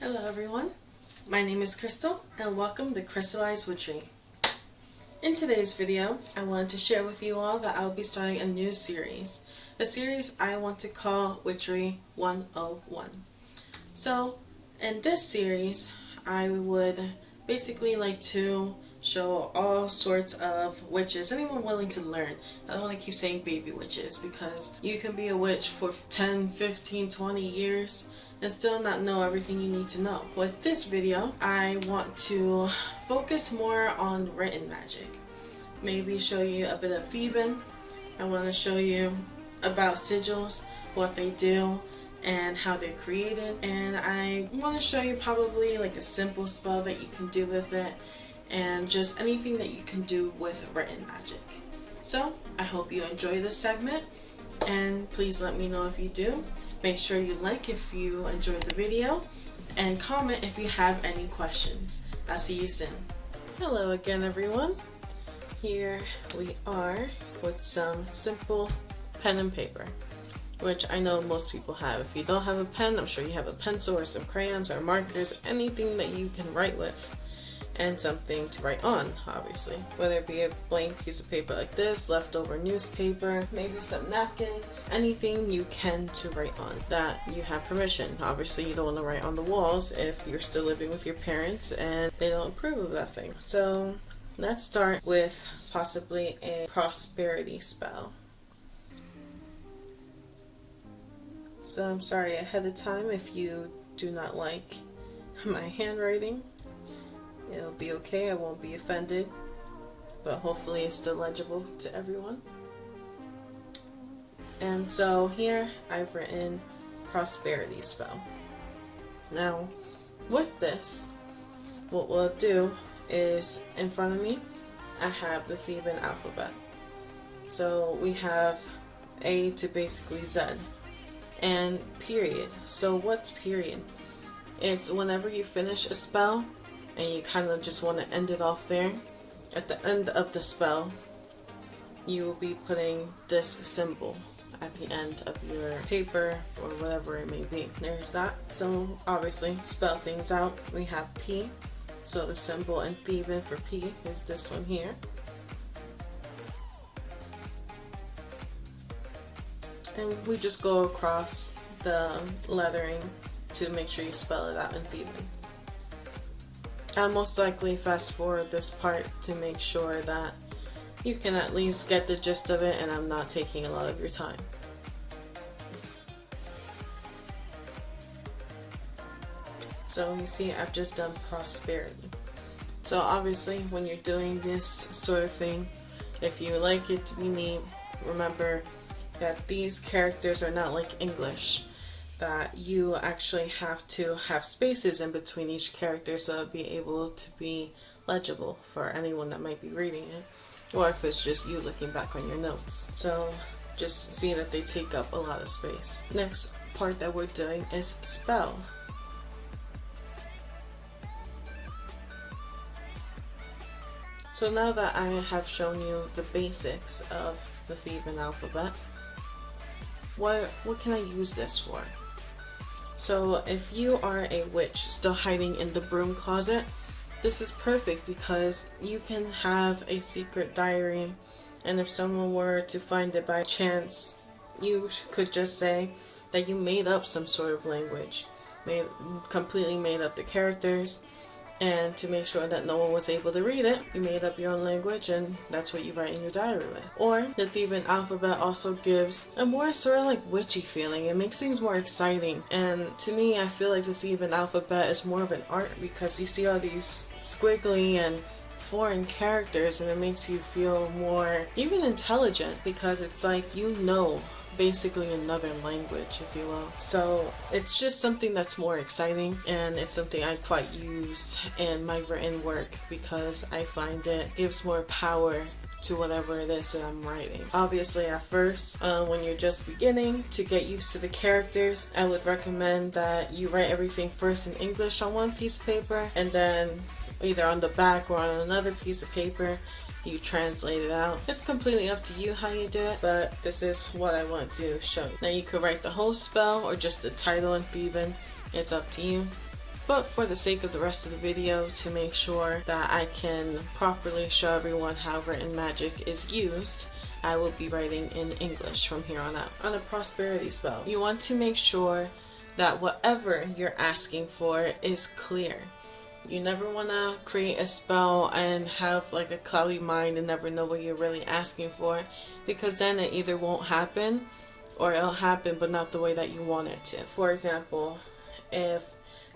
Hello everyone, my name is Crystal and welcome to Crystalized Witchery. In today's video, I wanted to share with you all that I'll be starting a new series. A series I want to call Witchery 101. So, in this series, I would basically like to show all sorts of witches, anyone willing to learn. I don't want to keep saying baby witches because you can be a witch for 10, 15, 20 years and still not know everything you need to know. With this video, I want to focus more on written magic. Maybe show you a bit of Theban. I want to show you about sigils, what they do, and how they're created. And I want to show you probably like a simple spell that you can do with it, and just anything that you can do with written magic. So, I hope you enjoy this segment, and please let me know if you do. Make sure you like if you enjoyed the video, and comment if you have any questions. I'll see you soon. Hello again everyone. Here we are with some simple pen and paper, which I know most people have. If you don't have a pen, I'm sure you have a pencil or some crayons or markers, anything that you can write with. And something to write on, obviously. Whether it be a blank piece of paper like this, leftover newspaper, maybe some napkins, anything you can to write on that you have permission. Obviously, you don't want to write on the walls if you're still living with your parents and they don't approve of that thing. So let's start with possibly a prosperity spell. So I'm sorry ahead of time if you do not like my handwriting. It'll be okay, I won't be offended, but hopefully it's still legible to everyone. And so here I've written prosperity spell. Now with this, what we'll do is in front of me I have the Theban alphabet. So we have A to basically Z and period. So what's period? It's whenever you finish a spell and you kind of just want to end it off there. At the end of the spell, you will be putting this symbol at the end of your paper or whatever it may be. There's that. So obviously, spell things out. We have P. So the symbol in Theban for P is this one here. And we just go across the lettering to make sure you spell it out in Theban. I'll most likely fast forward this part to make sure that you can at least get the gist of it and I'm not taking a lot of your time. So you see I've just done prosperity. So obviously when you're doing this sort of thing, if you like it to be neat, remember that these characters are not like English. That you actually have to have spaces in between each character so it'll be able to be legible for anyone that might be reading it, or if it's just you looking back on your notes. So just see that they take up a lot of space. Next part that we're doing is spell. So now that I have shown you the basics of the Theban alphabet, what can I use this for? So if you are a witch still hiding in the broom closet, this is perfect because you can have a secret diary, and if someone were to find it by chance, you could just say that you made up some sort of language, completely made up the characters, and to make sure that no one was able to read it, you made up your own language and that's what you write in your diary with. Or the Theban alphabet also gives a more sort of like witchy feeling. It makes things more exciting, and to me I feel like the Theban alphabet is more of an art because you see all these squiggly and foreign characters and it makes you feel more even intelligent because it's like you know basically another language, if you will. So it's just something that's more exciting, and it's something I quite use in my written work because I find it gives more power to whatever it is that I'm writing. Obviously at first, when you're just beginning to get used to the characters, I would recommend that you write everything first in English on one piece of paper, and then either on the back or on another piece of paper you translate it out. It's completely up to you how you do it, but this is what I want to show you. Now you could write the whole spell or just the title in Theban. It's up to you. But for the sake of the rest of the video, to make sure that I can properly show everyone how written magic is used, I will be writing in English from here on out. On a prosperity spell, you want to make sure that whatever you're asking for is clear. You never want to create a spell and have like a cloudy mind and never know what you're really asking for, because then it either won't happen or it'll happen but not the way that you want it to. For example, if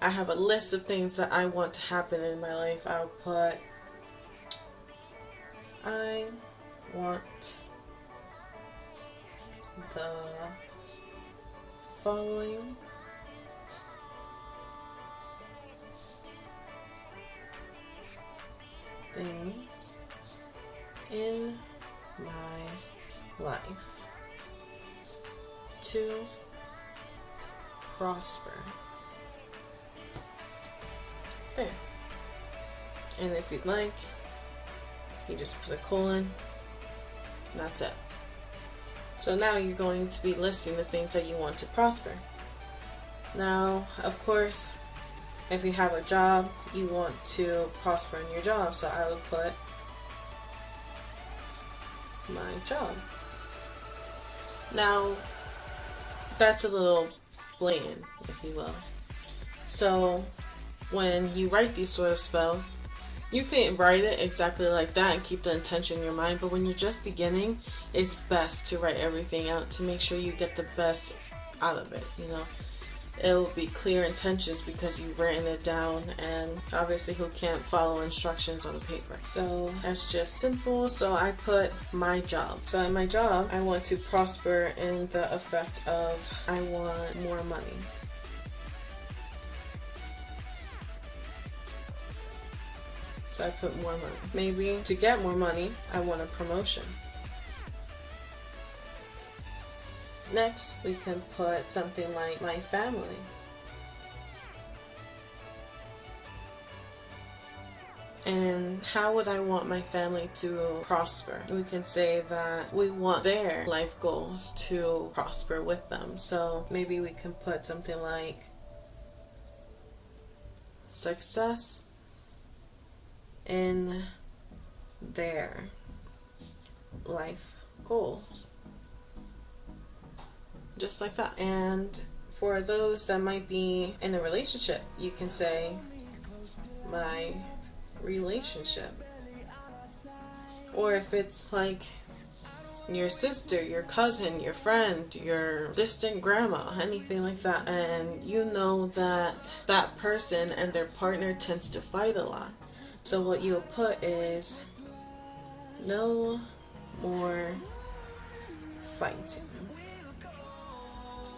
I have a list of things that I want to happen in my life, I'll put, I want the following things in my life to prosper. There. And if you'd like, you just put a colon, and that's it. So now you're going to be listing the things that you want to prosper. Now, of course, if you have a job, you want to prosper in your job, so I would put my job. Now, that's a little blatant, if you will. So, when you write these sort of spells, you can write it exactly like that and keep the intention in your mind, but when you're just beginning, it's best to write everything out to make sure you get the best out of it, you know. It will be clear intentions because you've written it down, and obviously who can't follow instructions on the paper. So that's just simple. So I put my job. So in my job, I want to prosper in the effect of I want more money. So I put more money. Maybe to get more money, I want a promotion. Next, we can put something like my family. And how would I want my family to prosper? We can say that we want their life goals to prosper with them. So maybe we can put something like success in their life goals. Just like that. And for those that might be in a relationship, you can say my relationship. Or if it's like your sister, your cousin, your friend, your distant grandma, anything like that, and you know that that person and their partner tends to fight a lot. So what you'll put is no more fighting.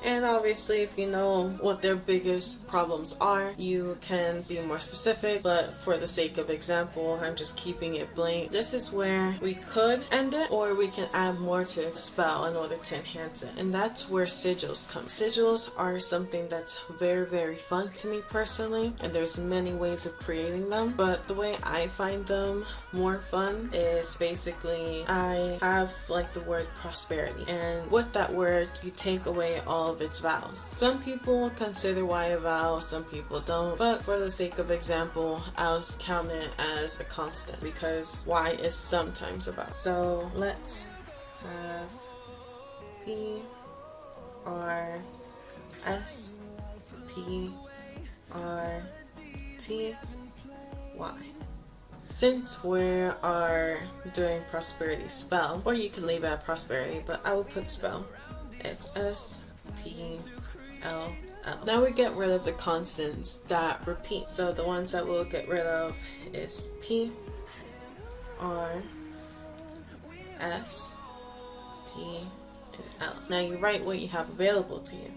And obviously, if you know what their biggest problems are, you can be more specific, but for the sake of example, I'm just keeping it blank. This is where we could end it, or we can add more to a spell in order to enhance it. And that's where sigils come. Sigils are something that's very, very fun to me personally, and there's many ways of creating them, but the way I find them more fun is basically I have like the word prosperity, and with that word, you take away all of its vowels. Some people consider Y a vowel, some people don't, but for the sake of example, I'll count it as a constant because Y is sometimes a vowel. So let's have P R S P R T Y. Since we are doing prosperity spell, or you can leave it at prosperity, but I will put spell. It's S P L L. Now we get rid of the constants that repeat. So the ones that we'll get rid of is P, R, S, P, and L. Now you write what you have available to you.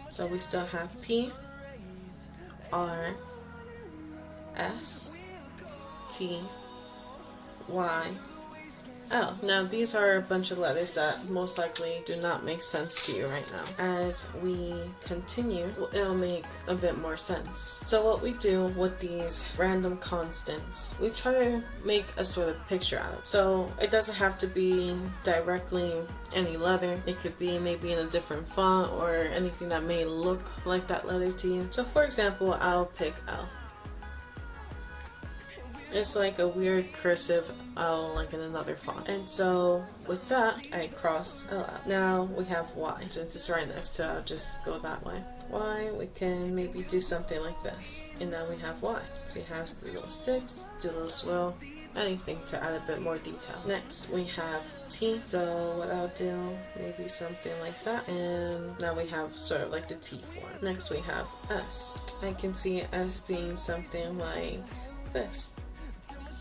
So we still have P, R, S, T, Y, L. Now these are a bunch of letters that most likely do not make sense to you right now. As we continue, it'll make a bit more sense. So what we do with these random constants, we try to make a sort of picture out of it. So it doesn't have to be directly any letter. It could be maybe in a different font or anything that may look like that letter to you. So for example, I'll pick L. It's like a weird cursive L, like in another font. And so with that, I cross L out. Now we have Y. Since it's right next to it, I'll just go that way. Y, we can maybe do something like this. And now we have Y. So you have the little sticks, do a little swirl, anything to add a bit more detail. Next we have T. So what I'll do, maybe something like that. And now we have sort of like the T form. Next we have S. I can see it as being something like this.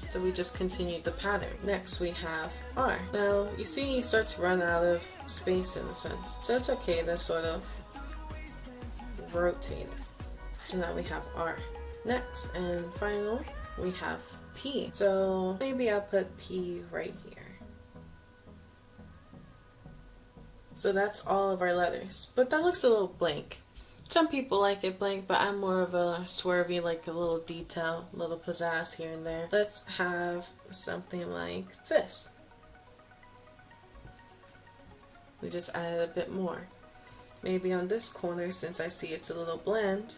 So we just continued the pattern. Next we have R. Now you see you start to run out of space in a sense. So it's okay to sort of rotate it. So now we have R. Next and final we have P. So maybe I'll put P right here. So that's all of our letters. But that looks a little blank. Some people like it blank, but I'm more of a swervy, like a little detail, a little pizzazz here and there. Let's have something like this. We just added a bit more. Maybe on this corner, since I see it's a little bland,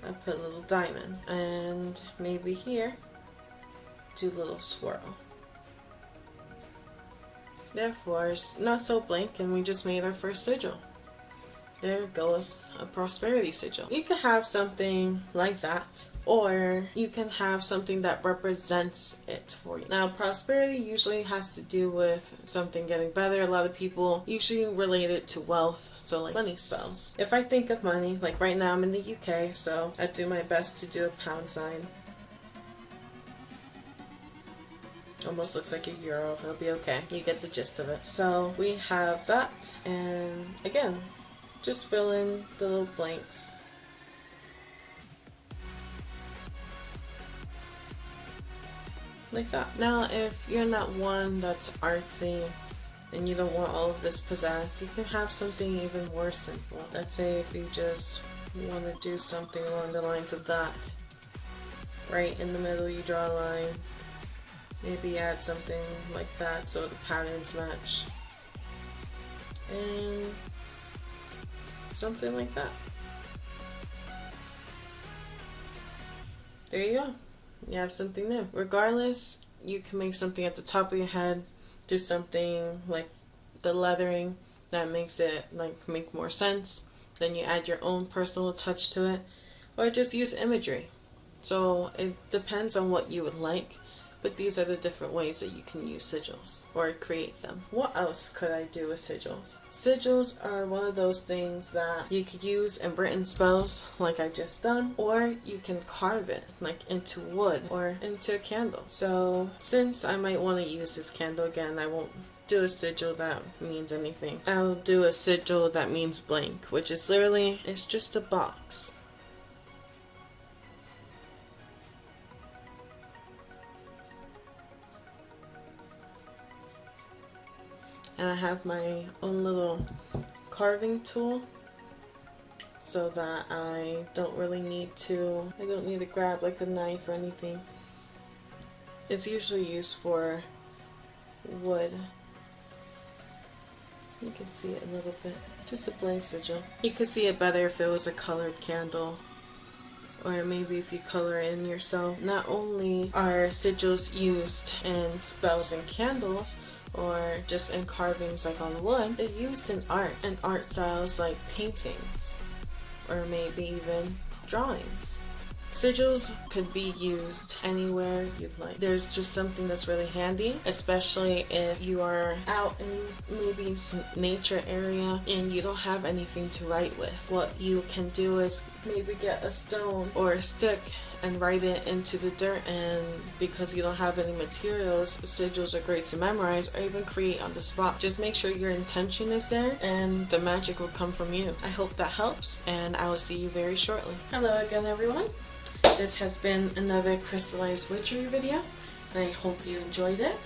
I put a little diamond. And maybe here, do a little swirl. Therefore, it's not so blank, and we just made our first sigil. There goes a prosperity sigil. You can have something like that, or you can have something that represents it for you. Now, prosperity usually has to do with something getting better. A lot of people usually relate it to wealth, so like money spells. If I think of money, like right now I'm in the UK, so I do my best to do a pound sign. Almost looks like a euro. It'll be okay. You get the gist of it. So we have that, and again, just fill in the little blanks. Like that. Now if you're not one that's artsy and you don't want all of this pizzazz, you can have something even more simple. Let's say if you just want to do something along the lines of that. Right in the middle you draw a line. Maybe add something like that so the patterns match. And something like that. There you go. You have something new. Regardless, you can make something at the top of your head, do something like the lettering that makes it like make more sense. Then you add your own personal touch to it, or just use imagery. So it depends on what you would like. But these are the different ways that you can use sigils or create them. What else could I do with sigils? Sigils are one of those things that you could use in written spells like I just done, or you can carve it like into wood or into a candle. So since I might want to use this candle again, I won't do a sigil that means anything. I'll do a sigil that means blank, which is literally, it's just a box. And I have my own little carving tool so that I don't need to grab like a knife or anything. It's usually used for wood. You can see it a little bit. Just a blank sigil. You could see it better if it was a colored candle, or maybe if you color in yourself. Not only are sigils used in spells and candles, or just in carvings like on wood, they're used in art and art styles like paintings or maybe even drawings. Sigils could be used anywhere you'd like. There's just something that's really handy, especially if you are out in maybe some nature area and you don't have anything to write with. What you can do is maybe get a stone or a stick and write it into the dirt, and because you don't have any materials, sigils are great to memorize or even create on the spot. Just make sure your intention is there and the magic will come from you. I hope that helps, and I will see you very shortly. Hello again, everyone. This has been another Crystalized Witchery video. I hope you enjoyed it.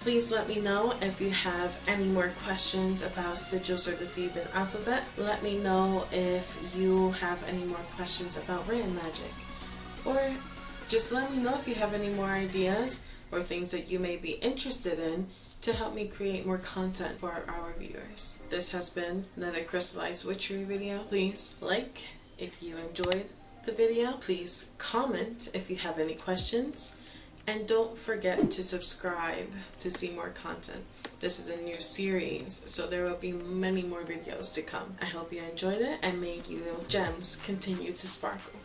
Please let me know if you have any more questions about sigils or the Theban alphabet. Let me know if you have any more questions about random magic. Or just let me know if you have any more ideas or things that you may be interested in to help me create more content for our viewers. This has been another Crystalized Witchery video. Please like if you enjoyed the video. Please comment if you have any questions. And don't forget to subscribe to see more content. This is a new series, so there will be many more videos to come. I hope you enjoyed it, and may your gems continue to sparkle.